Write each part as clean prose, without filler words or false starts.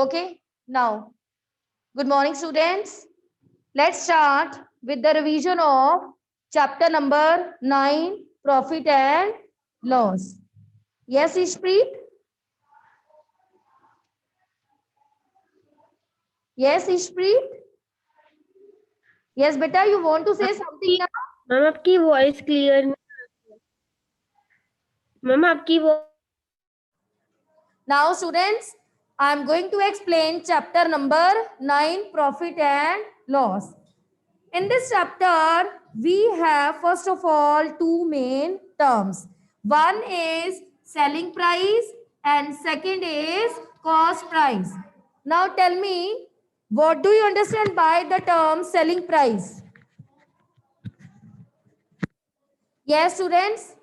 Okay, now, good morning, students. Let's start with the revision of chapter number 9, Profit and Loss. Yes, Ishpreet? Yes, Ishpreet? Yes, beta, you want to say something now? Ma'am आपकी voice clear नहीं। Ma'am आपकी Now, students, I am going to explain chapter number 9, Profit and Loss. In this chapter, we have first of all two main terms. One is selling price and second is cost price. Now tell me, what do you understand by the term selling price? Yes, students.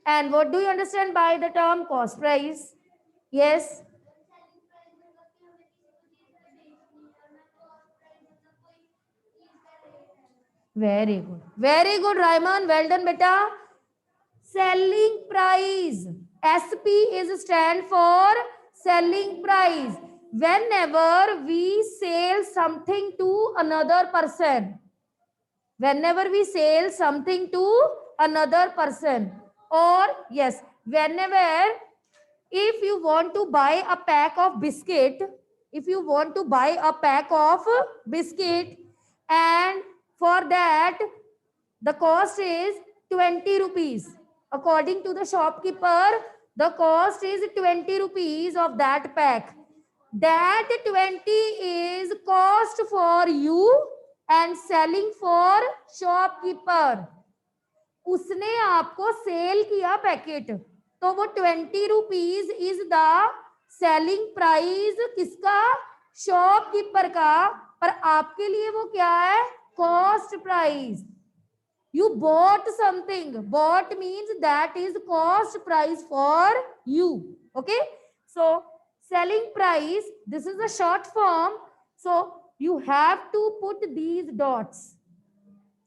And what do you understand by the term cost price? Yes. Very good. Very good, Raiman. Well done, beta. Selling price. SP is stand for selling price. Whenever we sell something to another person, whenever we sell something to another person, or yes, whenever if you want to buy a pack of biscuit, if you want to buy a pack of biscuit, and for that the cost is 20 rupees. According to the shopkeeper, the cost is 20 rupees of that pack. That 20 is cost for you and selling for shopkeeper. उसने आपको cell किया packet, तो वो 20 rupees is the selling price किसका? Shopkeeper का। पर आपके लिए वो क्या है? Cost price. You bought something. Bought means that is cost price for you. Okay. So selling price, this is a short form. So you have to put these dots.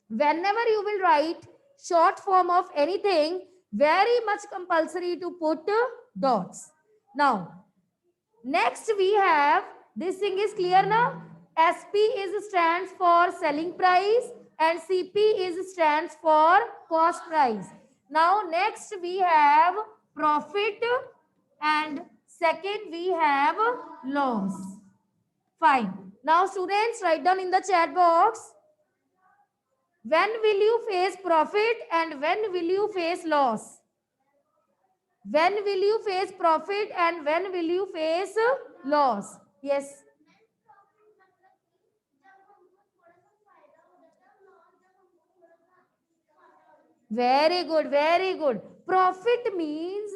Whenever you will write short form of anything, very much compulsory to put dots. Now, next we have, this thing is clear now. SP is stands for selling price and CP is stands for cost price. Now next we have profit and second we have loss. Fine. Now students, write down in the chat box, when will you face profit and when will you face loss? When will you face profit and when will you face loss? Yes. Very good, very good. Profit means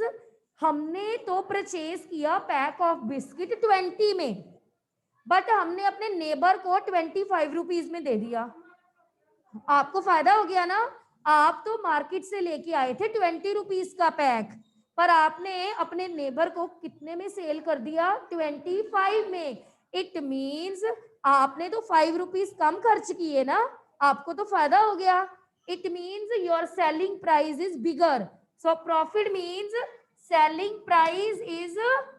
हमने तो purchase किया pack of biscuit 20 में, but हमने अपने neighbour को 25 rupees में दे दिया. आपको फायदा हो गया ना. आप तो मार्केट से लेके आए थे 20 रुपीज का पैक, पर आपने अपने नेबर को कितने में सेल कर दिया? 25 में. इट मीन्स आपने तो 5 रुपीज कम खर्च किए ना, आपको तो फायदा हो गया. It means your selling price is bigger. So profit means selling price is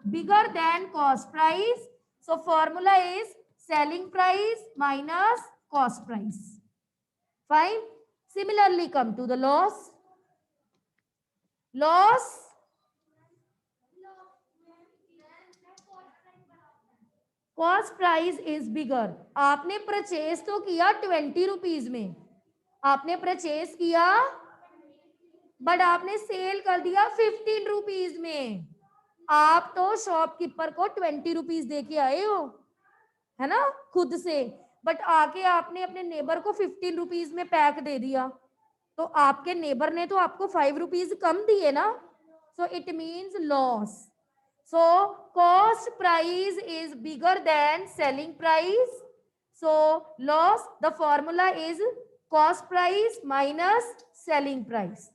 bigger than cost price. So formula is selling price minus cost price. Fine. Similarly, come to the loss. Loss. Cost price is bigger. आपने purchase तो किया 20 rupees में, आपने purchase किया, but आपने cell कर दिया 15 rupees में. आप तो शॉपकीपर को 20 रुपीज दे के आए हो, है ना, खुद से, बट आके आपने अपने नेबर को 15 रुपीज में पैक दे दिया, तो आपके नेबर ने तो आपको 5 रुपीज कम दिए ना. So it means loss. So cost price is bigger than selling price. So loss, the formula is cost price minus selling price.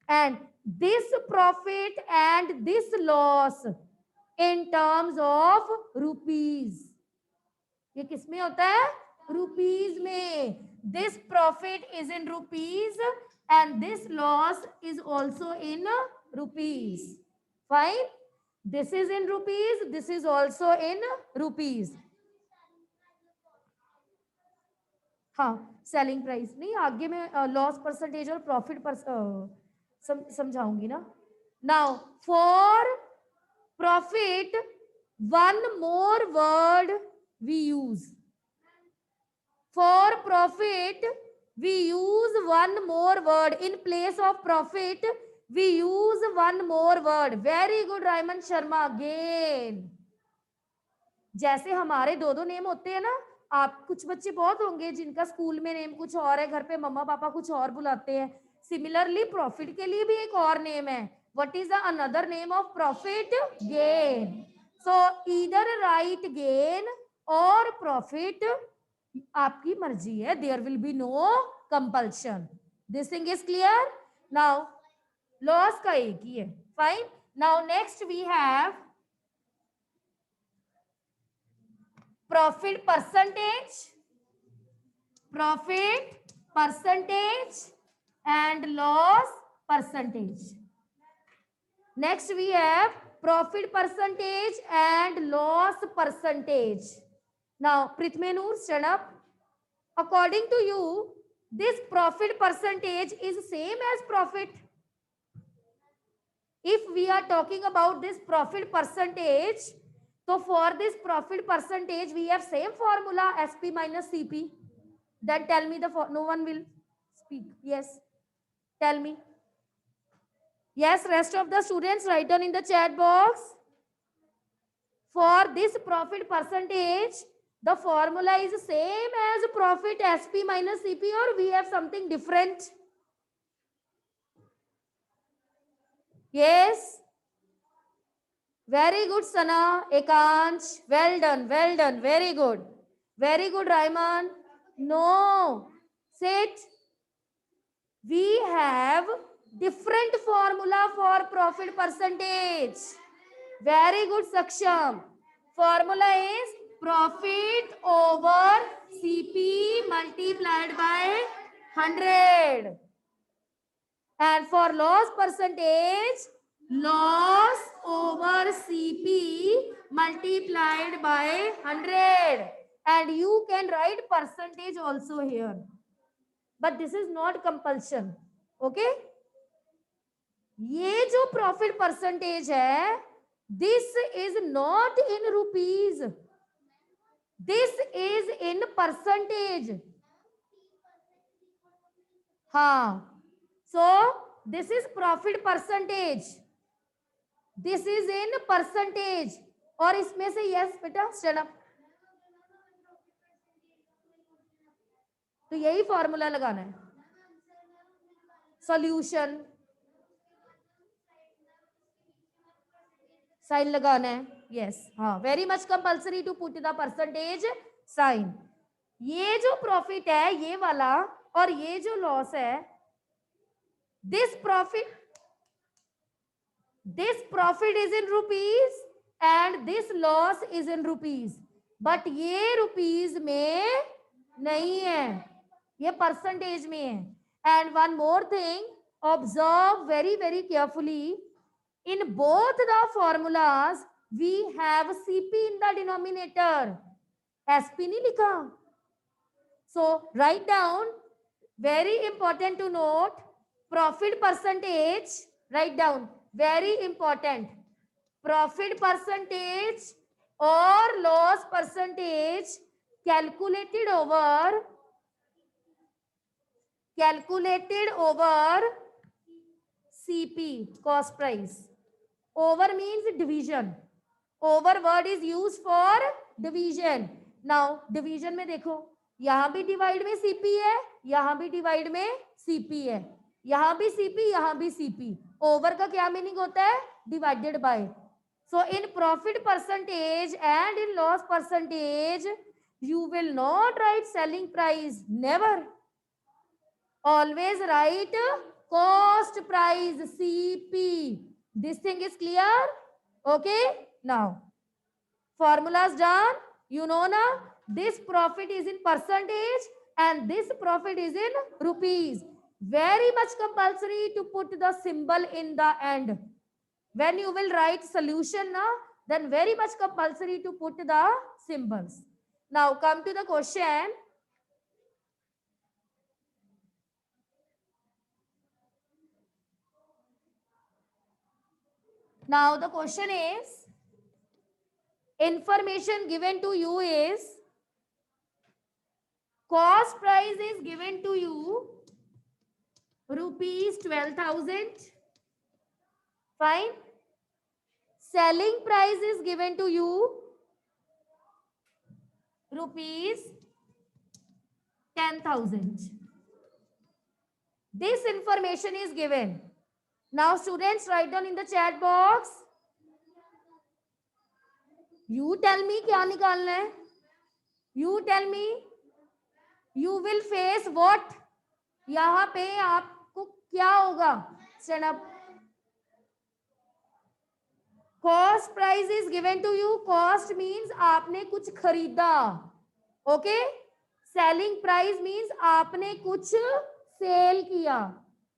And this profit and this loss in terms of rupees. ये किस में होता है? Rupees में. This profit is in rupees and this loss is also in rupees. Fine. This is in rupees, this is also in rupees. हाँ, selling price नहीं, आगे मैं लॉस परसेंटेज और प्रॉफिट समझाऊंगी ना. Now for profit one more word we use. For profit we use one more word. In place of profit we use one more word. Very good Raiman Sharma. Again, जैसे हमारे दो दो name होते हैं ना, आप कुछ बच्चे बहुत होंगे जिनका स्कूल में नेम कुछ और है, घर पे मम्मा पापा कुछ और बुलाते हैं. सिमिलरली प्रॉफिट के लिए भी एक और नेम है. What is the another name of profit? Gain. So either write gain और प्रॉफिट, आपकी मर्जी है. There will be no compulsion. This thing is clear. Now loss का एक ही है. Fine. Now next we have profit percentage and loss percentage. Next we have profit percentage and loss percentage. Now Prithmenur, stand up. According to you, this profit percentage is same as profit. If we are talking about this profit percentage, so for this profit percentage we have same formula, SP minus CP. Then tell me the no one will speak. Yes, tell me. Yes, rest of the students write down in the chat box. For this profit percentage the formula is same as profit, SP minus CP, or we have something different? Yes, very good Sana, Ekansh, well done, very good, Raiman. No, sit. We have different formula for profit percentage. Very good Saksham. Formula is profit over CP multiplied by 100. And for loss percentage, loss over CP multiplied by 100. And you can write percentage also here. But this is not compulsion. Okay? ये जो profit percentage है, this is not in rupees. This is in percentage. हाँ. So this is profit percentage. This is in percentage. और इसमें से yes बेटा, stand up. तो यही फॉर्मूला लगाना है. सॉल्यूशन साइन लगाना है. यस, हाँ, very much compulsory to put the percentage sign. ये जो प्रॉफिट है ये वाला और ये जो लॉस है, this profit is in rupees and this loss is in rupees, but ये rupees में नहीं है, ये percentage में है. And one more thing, observe very carefully, in both the formulas we have CP in the denominator, SP नहीं लिखा. So write down, very important to note, profit percentage, write down, very important, profit percentage or loss percentage calculated over CP, cost price. Over means division. Over word is used for division. Now division में देखो, यहाँ भी divide में CP है, यहाँ भी divide में CP है, यहाँ भी CP, यहाँ भी CP. ओवर का क्या मीनिंग होता है? Divided by. So in profit percentage and in loss percentage you will not write selling price, never. Always write cost price, CP. This thing is clear? Okay, now formulas done. You know now, this profit is in percentage and this profit is in rupees. Very much compulsory to put the symbol in the end. when you will write solution na, then very much compulsory to put the symbols. Now come to the question. Now the question is, information given to you is, cost price is given to you rupees 12,000. Fine. Selling price is given to you rupees 10,000. This information is given. Now students, write down in the chat box. You tell me क्या निकालना है? You tell me. You will face what? यहाँ पे आपको क्या होगा? Stand up. Cost price is given to you. Cost means आपने कुछ खरीदा. Okay? Selling price means आपने कुछ सेल किया.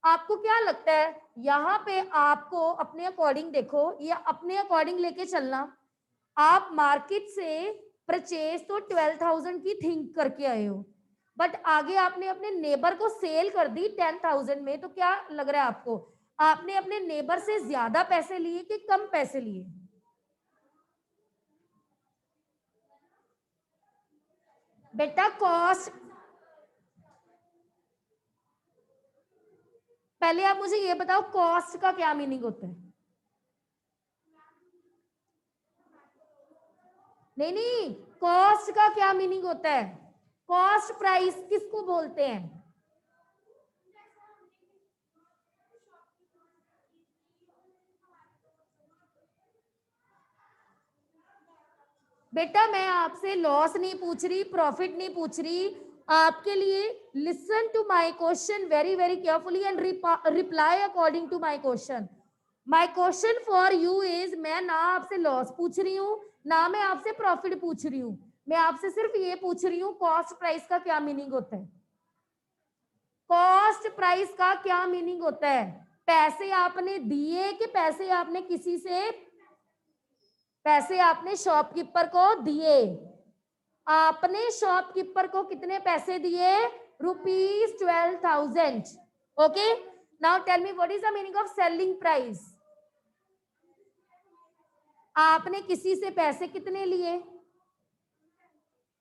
आपको क्या लगता है यहाँ पे आपको अपने अकॉर्डिंग देखो या अपने अकॉर्डिंग लेके चलना. आप मार्केट से परचेज तो 12,000 की थिंक करके आए हो, बट आगे आपने अपने नेबर को सेल कर दी 10,000 में, तो क्या लग रहा है आपको? आपने अपने नेबर से ज्यादा पैसे लिए कि कम पैसे लिए? बेटा कॉस्ट, पहले आप मुझे ये बताओ कॉस्ट का क्या मीनिंग होता है? नहीं, कॉस्ट का क्या मीनिंग होता है? कॉस्ट प्राइस किसको बोलते हैं? बेटा मैं आपसे लॉस नहीं पूछ रही, प्रॉफिट नहीं पूछ रही. आपके लिए listen to my question very very carefully and reply according to my question. My question for you is, मैं ना आपसे लॉस पूछ रही हूँ ना मैं आपसे प्रॉफिट पूछ रही हूँ. मैं आपसे सिर्फ ये पूछ रही हूँ कॉस्ट प्राइस का क्या मीनिंग होता है? कॉस्ट प्राइस का क्या मीनिंग होता है? पैसे आपने दिए कि पैसे आपने किसी से, पैसे आपने शॉपकीपर को दिए. आपने शॉपकीपर को कितने पैसे दिए? Rupees 12,000. Okay, now tell me what is the meaning of selling price? आपने किसी से पैसे कितने लिए?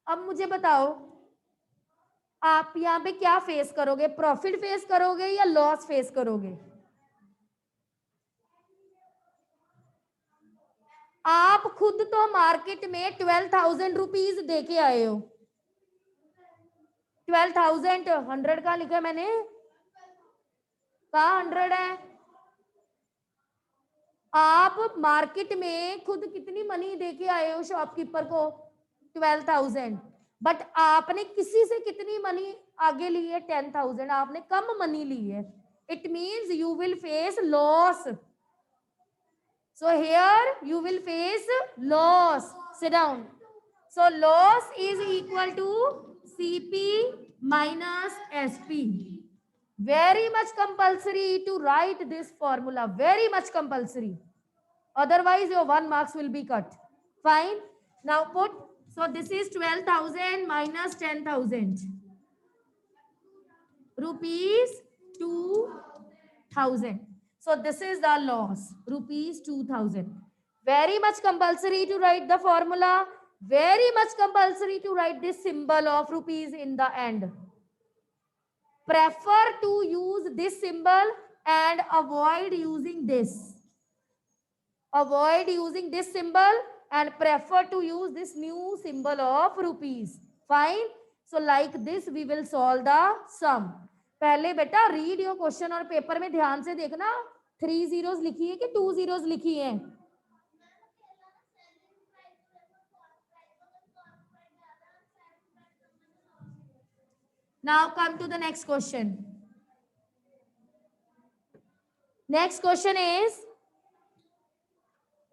अब मुझे बताओ आप यहाँ पे क्या फेस करोगे? प्रॉफिट फेस करोगे या लॉस फेस करोगे? आप खुद तो मार्केट में 12,000 रुपीज दे के आए हो. 12,000 100 का लिखा है मैंने, कहाँ 100 है? आप मार्केट में खुद कितनी मनी दे के आए हो शॉपकीपर को? 12,000. बट आपने किसी से कितनी मनी आगे ली है? 10,000. आपने कम मनी ली है. It means you will face loss. So here you will face loss. Sit down. So loss is equal to CP minus SP. Very much compulsory to write this formula. Very much compulsory. Otherwise your 1 marks will be cut. Fine. Now put. So this is 12,000 minus 10,000. Rupees 2,000. So this is the loss, rupees 2,000. Very much compulsory to write the formula. Very much compulsory to write this symbol of rupees in the end. Prefer to use this symbol and avoid using this. Avoid using this symbol and prefer to use this new symbol of rupees. Fine. So like this we will solve the sum. पहले बेटा read your question और paper में ध्यान से देखना 3 zeros लिखी है कि 2 zeros लिखी है. Now come to the next question. Next question is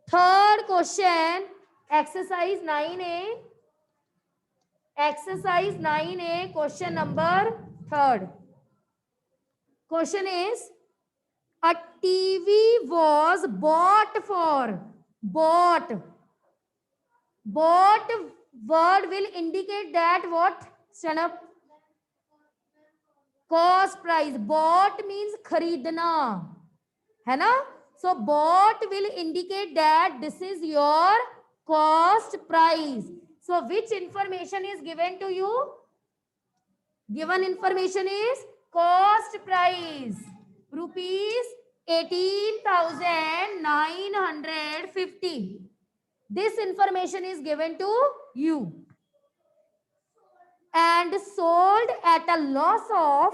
third question, exercise 9A. Exercise 9A, question number 3rd. Question is, a TV was bought for. Bought. Bought word will indicate that what? Stand up. Cost price. Bought means खरीदना, है ना? So bought will indicate that this is your cost price. So which information is given to you? Given information is cost price. Rupees 18,950. This information is given to you. And sold at a loss of,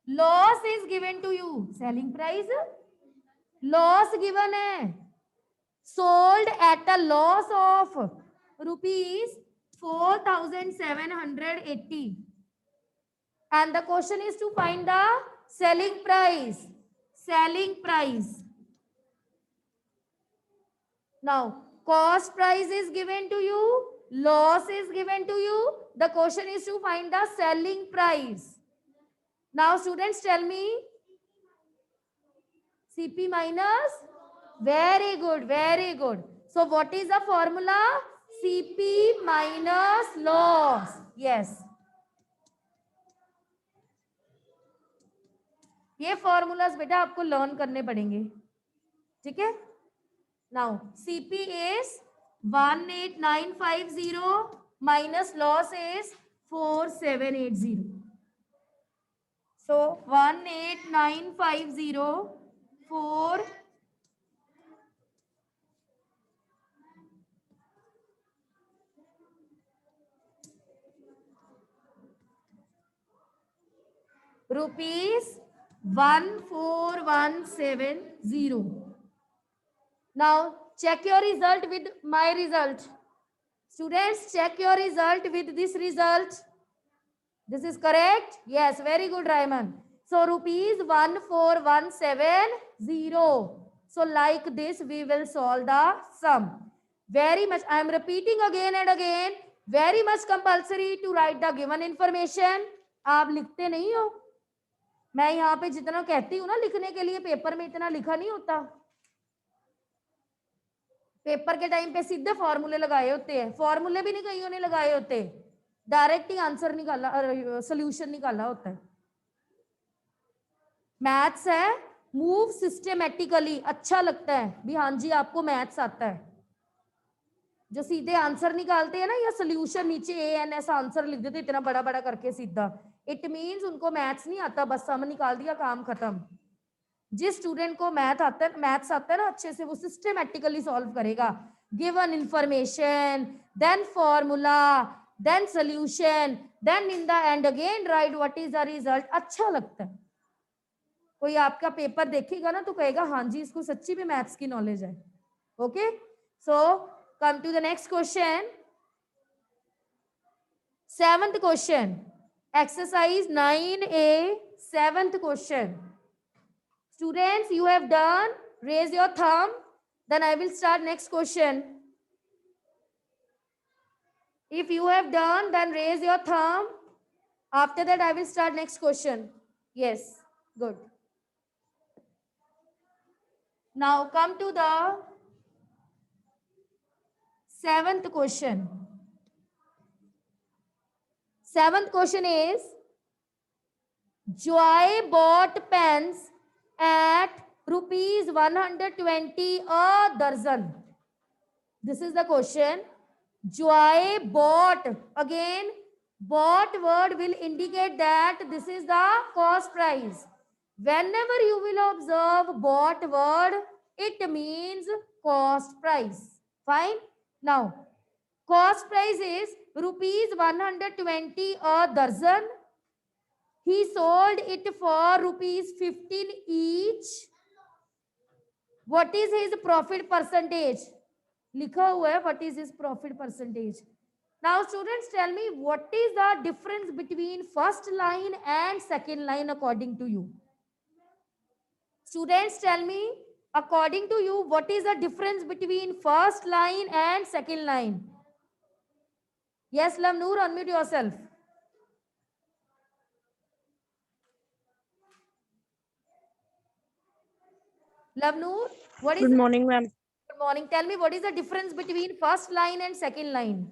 loss is given to you. Selling price, loss given hai. Sold at a loss of rupees 4,780. And the question is to find the selling price. Selling price. Now, cost price is given to you. Loss is given to you. The question is to find the selling price. Now, students, tell me. CP minus. Very good. Very good. So, what is the formula? CP minus loss. Yes. ये formulas बेटा आपको learn करने पड़ेंगे, ठीक है? Now CP is 18950 minus loss is 4780. So 18950 4 rupees 14170. Now check your result with my result. Students, check your result with this result. This is correct? Yes, very good, Rayman. So rupees 14170. So like this, we will solve the sum. Very much, I am repeating again and again. Very much compulsory to write the given information. आप लिखते नहीं हो. मैं यहाँ पे जितना कहती हूँ ना लिखने के लिए, पेपर में इतना लिखा नहीं होता. पेपर के टाइम पे सीधे फॉर्मूले लगाए होते हैं. फॉर्मूले भी नहीं कईयों ने लगाए होते, डायरेक्ट ही आंसर निकाला, सोल्यूशन निकाला होता है. मैथ्स है, मूव सिस्टेमेटिकली. अच्छा लगता है भी, हाँ जी आपको मैथ्स आता है. जो सीधे आंसर निकालते हैं ना, या सोल्यूशन नीचे AN ऐसा आंसर लिख देते इतना बड़ा बड़ा करके सीधा, इट मीन्स उनको मैथ्स नहीं आता, बस सम निकाल दिया, काम खत्म. जिस स्टूडेंट को मैथ्स आता है ना अच्छे से, वो सिस्टेमेटिकली सॉल्व करेगा. Given information, then formula, then solution, then in the end again write what is the result. अच्छा लगता है. कोई आपका पेपर देखेगा ना तो कहेगा हाँ जी इसको सच्ची में मैथ्स की नॉलेज है. Okay, so come to the next question. 7th question, exercise 9A, 7th question. Students, you have done. Raise your thumb. Then I will start next question. If you have done, then raise your thumb. After that, I will start next question. Yes, good. Now come to the 7th question. 7th question is, Joy bought pens at rupees 120 a dozen. This is the question. Joy bought. Again, bought word will indicate that this is the cost price. Whenever you will observe bought word, it means cost price. Fine. Now, cost price is rupees 120 a dozen. He sold it for rupees 15 each. What is his profit percentage? लिखा हुआ है what is his profit percentage. Now students, tell me what is the difference between first line and second line according to you. Students, tell me according to you what is the difference between first line and second line. Yes, Lamnoor, unmute yourself. Lavnoor, what is Good morning, ma'am. good morning? Tell me what is the difference between first line and second line?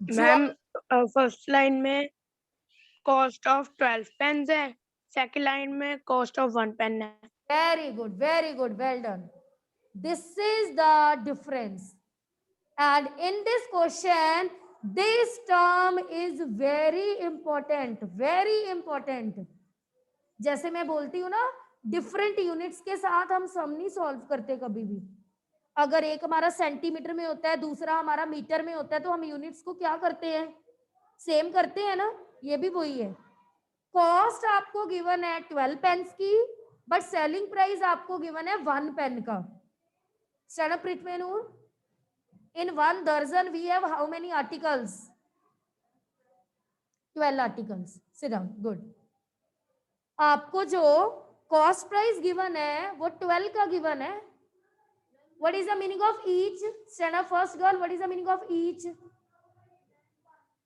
जो ma'am first line में cost of 12 pens है, second line में cost of 1 pen है. very good, well done. This is the difference. And in this question, this term is very important, very important. जैसे मैं बोलती हूँ ना, डिफरेंट यूनिट्स के साथ हम सम नहीं सॉल्व करते कभी भी. अगर एक हमारा सेंटीमीटर में होता है, दूसरा हमारा मीटर में होता है, तो हम यूनिट्स को क्या करते हैं? सेम करते हैं ना. ये भी वही है. कॉस्ट आपको गिवन है 12 पेन्स की, बट सेलिंग प्राइस आपको गिवन है 1 पेन का. स्टैंड अप प्रिटमेनूर. In 1 dozen, we have how many articles? 12 articles. Sit down. Good. आपको जो कॉस्ट प्राइस गिवन है वो 12 का गिवन है. What is the meaning of each? Stand up first, girl. What is the meaning of each?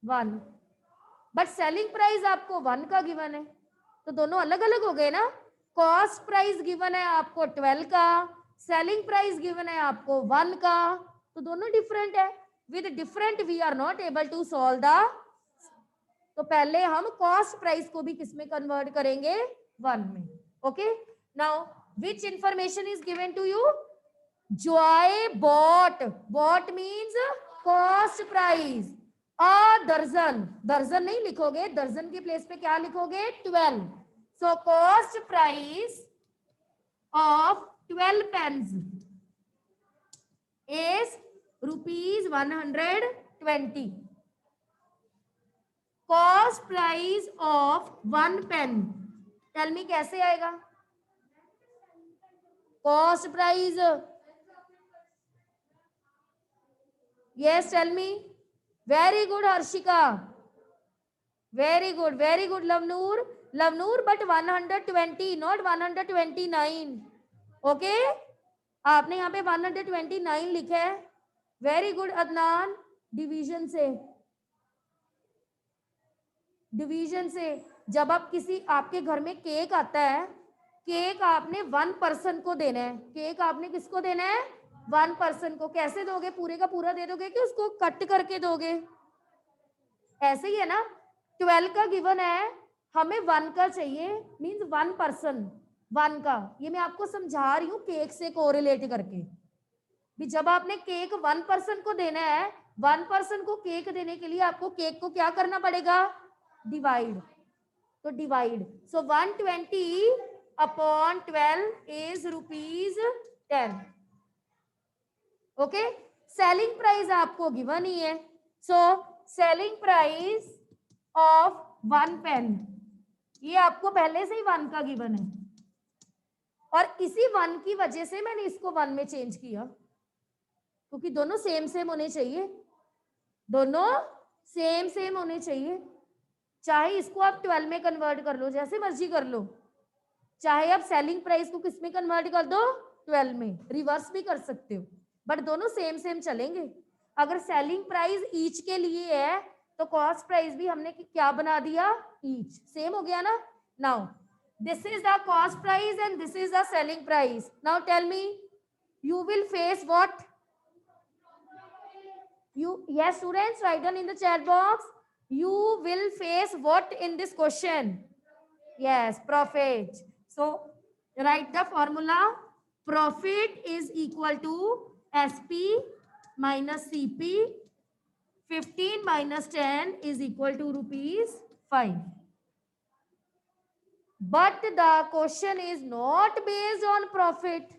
1. But selling price आपको 1 का given है, तो दोनों अलग अलग हो गए ना. कॉस्ट प्राइस गिवन है आपको 12 का, सेलिंग प्राइस गिवन है आपको 1 का, तो दोनों डिफरेंट है. With different we are not able to solve the. तो पहले हम कॉस्ट प्राइस को भी किस में कन्वर्ट करेंगे? 1 में. Okay. Now which information is given to you? जॉय bought. Bought means cost price. A दर्जन. दर्जन नहीं लिखोगे, दर्जन के प्लेस पे क्या लिखोगे? 12. So cost price of 12 pens is rupees 120. Cost price of 1 pen. Tell me कैसे आएगा? Cost price. Yes, tell me. Very good, Harshika. Very good, Lavnoor. Lavnoor, but 120, not 129. Okay? आपने यहाँ पे 129 लिखा है. Very good Adnan. डिवीजन से. Division से जब आप किसी आपके घर में केक आता है, केक आपने 1 पर्सन को देना है. केक आपने किसको देना है? 1 पर्सन को. कैसे दोगे? पूरे का पूरा दे दोगे कि उसको कट करके दोगे? ऐसे ही है ना. 12 का गिवन है, हमें 1 का चाहिए, मीन्स 1 पर्सन. 1 का. ये मैं आपको समझा रही हूँ केक से कोरिलेट करके. भी जब आपने केक 1 पर्सन को देना है, 1 पर्सन को केक देने के लिए आपको केक को क्या करना पड़ेगा? डिवाइड. तो divide. So 120 upon 12 is rupees 10. Okay. Selling price आपको गिवन ही है. So selling price of 1 pen, ये आपको पहले से ही 1 का गिवन है, और इसी 1 की वजह से मैंने इसको 1 में चेंज किया, क्योंकि दोनों सेम सेम होने चाहिए. दोनों सेम सेम होने चाहिए. चाहे इसको आप 12 में कन्वर्ट कर लो, जैसे मर्जी कर लो. चाहे आप सेलिंग प्राइस को किस में कन्वर्ट कर दो? 12 में. रिवर्स भी कर सकते हो, बट दोनों सेम सेम चलेंगे. अगर सेलिंग प्राइस ईच के लिए है तो कॉस्ट प्राइस भी हमने क्या बना दिया? ईच. सेम हो गया ना. Now this is the cost price and this is the selling price. Now tell me, you will face what? Yes students, write down in the chat box. You will face what in this question? Yes, profit. So write the formula. Profit is equal to SP minus CP. 15 minus 10 is equal to rupees 5. But the question is not based on profit.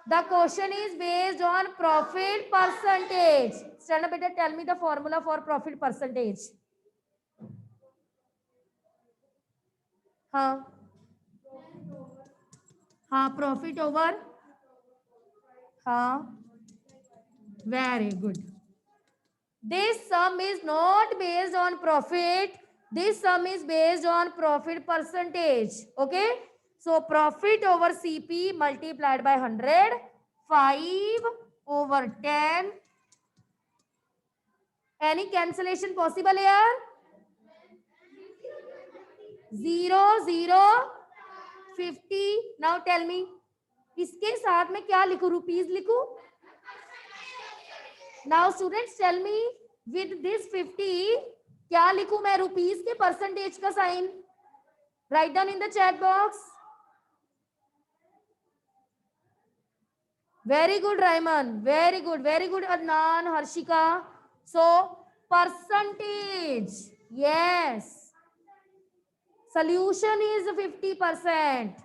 The question is based on profit percentage. Stand up, beta. Tell me the formula for profit percentage. हाँ हाँ, profit over. हाँ, very good. This sum is not based on profit. This sum is based on profit percentage. Okay. So profit over CP multiplied by 100. 5 over 10. Any cancellation possible here? 0 0 50. Now tell me, इसके साथ में क्या लिखूं, rupees लिखूं? Now students tell me, with this 50 क्या लिखूं मैं, rupees के परसेंटेज का sign? Right down in the chat box. Very good, Raiman. Very good. Very good, Adnan, Harshika. So, percentage. Yes. Solution is 50%.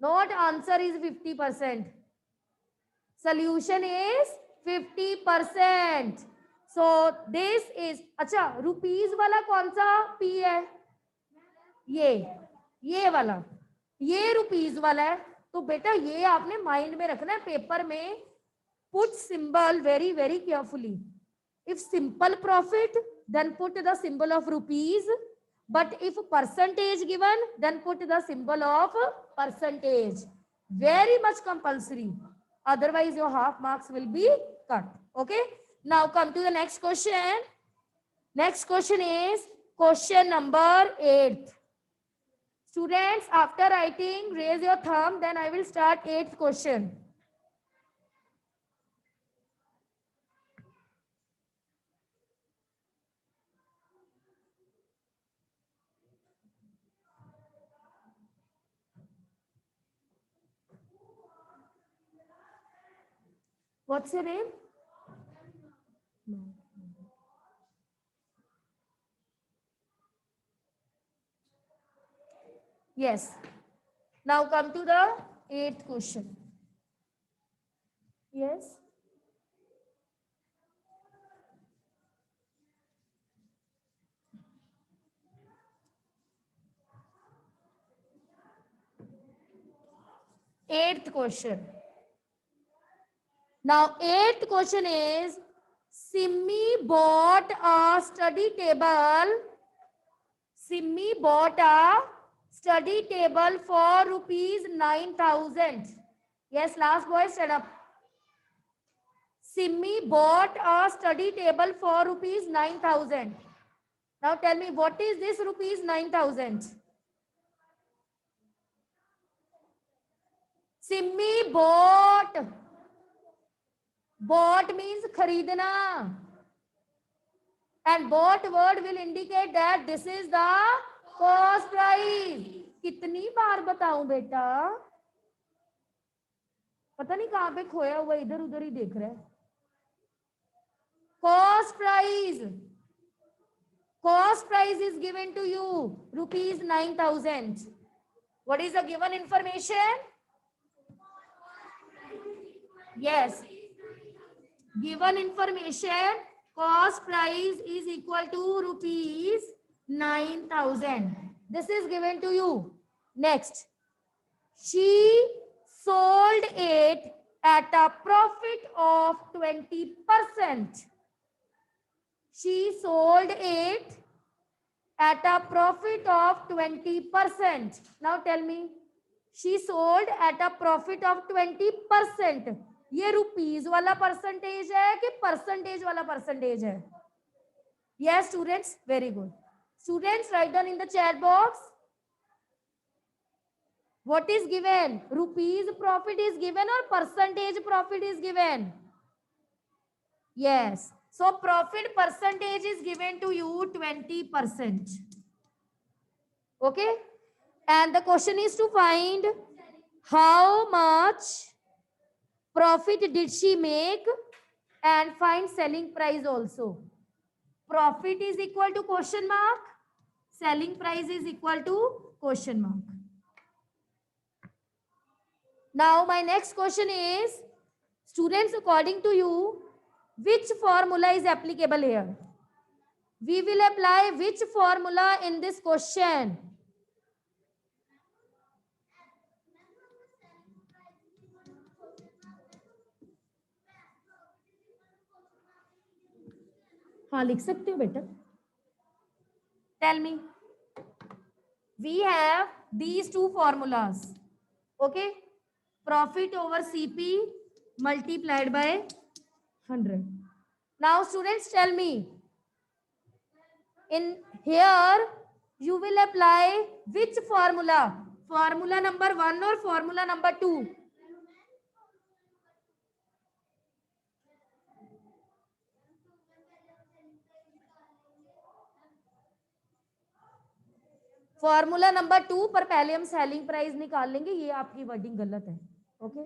Not answer is 50%. Solution is 50%. So, this is, अच्छा, rupees वाला कौन सा P है? ये वाला, ये rupees वाला है. तो बेटा ये आपने माइंड में रखना है पेपर में. Put symbol very very carefully. If simple profit then put the symbol of rupees, but if percentage given then put the symbol of percentage. Very much compulsory, otherwise your half marks will be cut. Okay, now come to the next question. Next question is question number 8. Students, after writing, raise your thumb, then I will start 8th question. What's your name? Yes. Now come to the 8th question. Yes. Eighth question. Now, 8th question is, Simmi bought a study table. Simmi bought a study table for rupees 9,000. Yes, last boy, stand up. Simmi bought a study table for rupees 9,000. Now tell me, what is this rupees 9,000? Simmi bought. Bought means kharidna. And bought word will indicate that this is the cost price. कितनी बार बताऊं बेटा? पता नहीं कहां पे खोया हुआ, इधर उधर ही देख रहा है. Cost price. Cost price is given to you, rupees 9,000. What is the given information? Yes. Given information, cost price is equal to rupees 9,000. This is given to you. Next. She sold it at a profit of 20%. She sold it at a profit of 20%. Now tell me, she sold at a profit of 20%. ये rupees वाला percentage है कि percentage वाला percentage है? Yes, students, very good. Students, write down in the chat box. What is given? Rupees profit is given or percentage profit is given? Yes. So profit percentage is given to you 20%. Okay. And the question is to find how much profit did she make and find selling price also. Profit is equal to question mark. Selling price is equal to question mark. Now my next question is, students, according to you, which formula is applicable here? We will apply which formula in this question? हाँ लिख सकते हो बेटा. Tell me. We have these two formulas. Okay. Profit over CP multiplied by 100. Now students, tell me. In here you will apply which formula? Formula number 1 or formula number 2? Formula number 2 पर पहले हम selling price निकाल लेंगे, ये आपकी wording गलत है. Okay,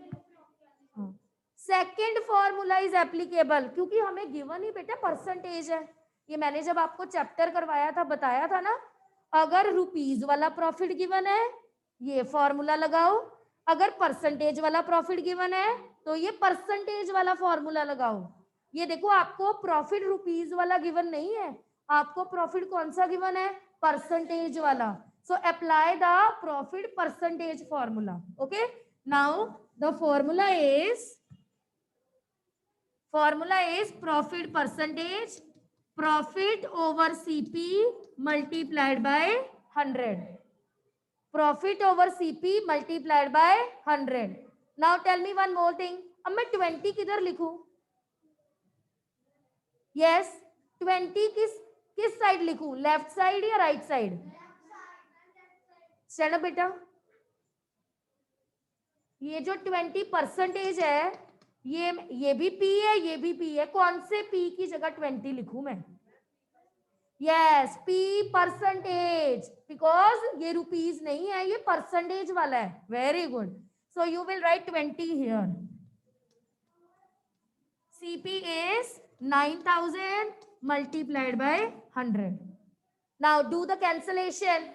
हाँ. सेकेंड फॉर्मूला इज एप्लीकेबल, क्योंकि हमें गिवन ही बेटा परसेंटेज है. ये मैंने जब आपको चैप्टर करवाया था बताया था ना, अगर रुपीज वाला प्रॉफिट गिवन है ये फॉर्मूला लगाओ, अगर परसेंटेज वाला प्रॉफिट गिवन है तो ये परसेंटेज वाला फॉर्मूला लगाओ. ये देखो आपको प्रॉफिट रुपीज वाला गिवन नहीं है, आपको प्रॉफिट कौन सा गिवन है? परसेंटेज वाला. So apply the profit percentage formula. Okay, now the formula is profit percentage, profit over CP multiplied by 100. Profit over CP multiplied by 100. Now tell me one more thing. अब मैं 20 किधर लिखूं? Yes, 20 किस side लिखूं? Left side या right side? Stand up बेटा. ये जो 20% है ये भी P है, ये भी P है. कौन से P की जगह 20 लिखूं मैं? यस, P परसेंटेज, बिकॉज ये रुपीज नहीं है, ये परसेंटेज वाला है. Very good. So you will write 20 here. CP is 9000 multiplied by 100. Now do the cancellation.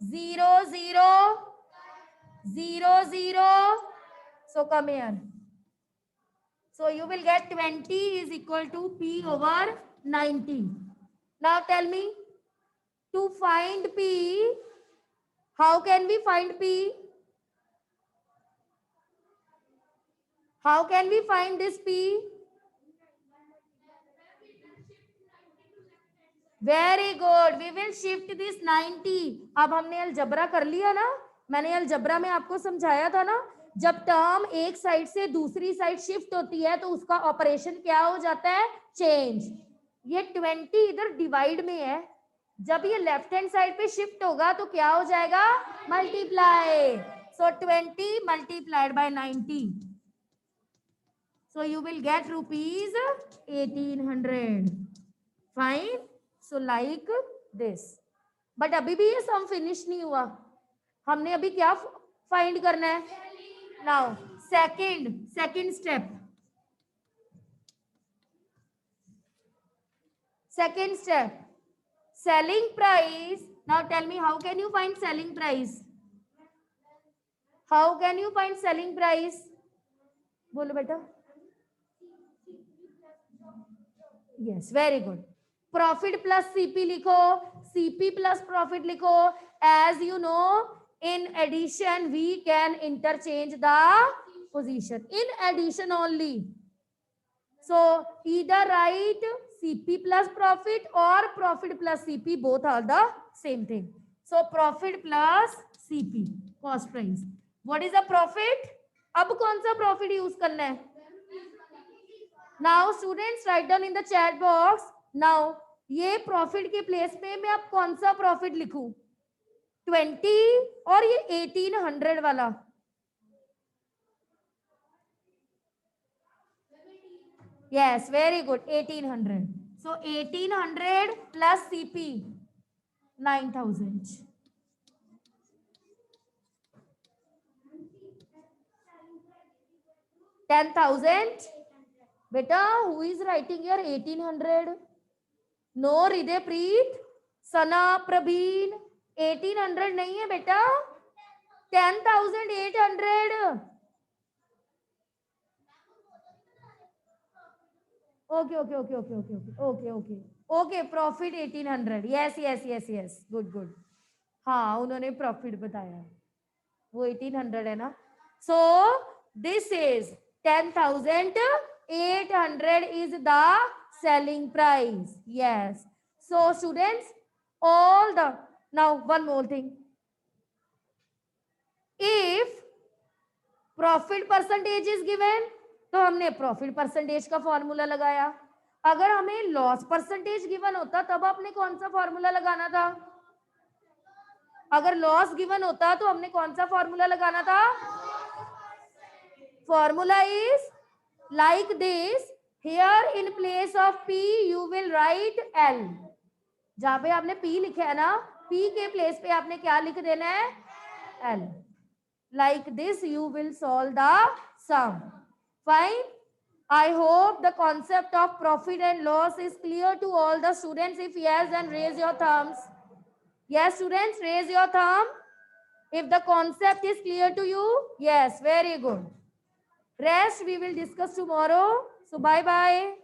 0 0 0 0. So come here. So you will get 20 is equal to P over 90. Now tell me, to find P, how can we find P? How can we find this P? Very good. We will shift this 90. अब हमने algebra कर लिया ना, मैंने algebra में आपको समझाया था ना, जब टर्म एक साइड से दूसरी साइड शिफ्ट होती है तो उसका ऑपरेशन क्या हो जाता है? चेंज. ये 20 इधर डिवाइड में है, जब ये लेफ्ट हैंड साइड पे शिफ्ट होगा तो क्या हो जाएगा? Multiply. So 20 multiplied by 90. So you will get rupees 1800. Fine. So like this. But अभी भी ये सम फिनिश नहीं हुआ, हमने अभी क्या फाइंड करना है? Now second step. Second step, selling price. Now tell me, how can you find selling price? How can you find selling price? बोलो बेटा. Yes, very good. Profit plus CP लिखो, CP plus profit लिखो. As you know, in addition we can interchange the position. In addition only. So either write CP plus profit or profit plus CP, both are the same thing. So profit plus CP, cost price. What is the profit? अब कौन सा profit use करना है? Now students write down in the chat box. Now ये profit के place पे मैं अब कौन सा profit लिखूं? 20 और ये 1800 वाला? Yes, very good. 1800. So 1800 plus CP 9000. $10,000. Beta, who is writing here 1800? No, Hriday Preet, Sana, Prabhin. 1800 नहीं है बेटा, 10,800. Okay. Profit 1800. Yes. Good. हाँ, उन्होंने प्रॉफिट बताया, वो 1800 है ना. So this is 10,800 is the selling price. Yes. So students, now one more thing. If profit percentage is given, तो हमने प्रॉफिट परसेंटेज का फॉर्मूला लगाया. अगर हमें लॉस परसेंटेज गिवन होता तब आपने कौन सा फॉर्मूला लगाना था? अगर लॉस गिवन होता तो हमने कौन सा फॉर्मूला लगाना था? Formula is like this. Here in place of P you will write L. जहां पे आपने P लिखा है ना, P के प्लेस पे आपने क्या लिख देना है? L. Like this you will solve the sum. Fine. I hope the concept of profit and loss is clear to all the students. If yes, then raise your thumbs. Yes, students, raise your thumb. If the concept is clear to you, yes, very good. Rest we will discuss tomorrow. So bye bye.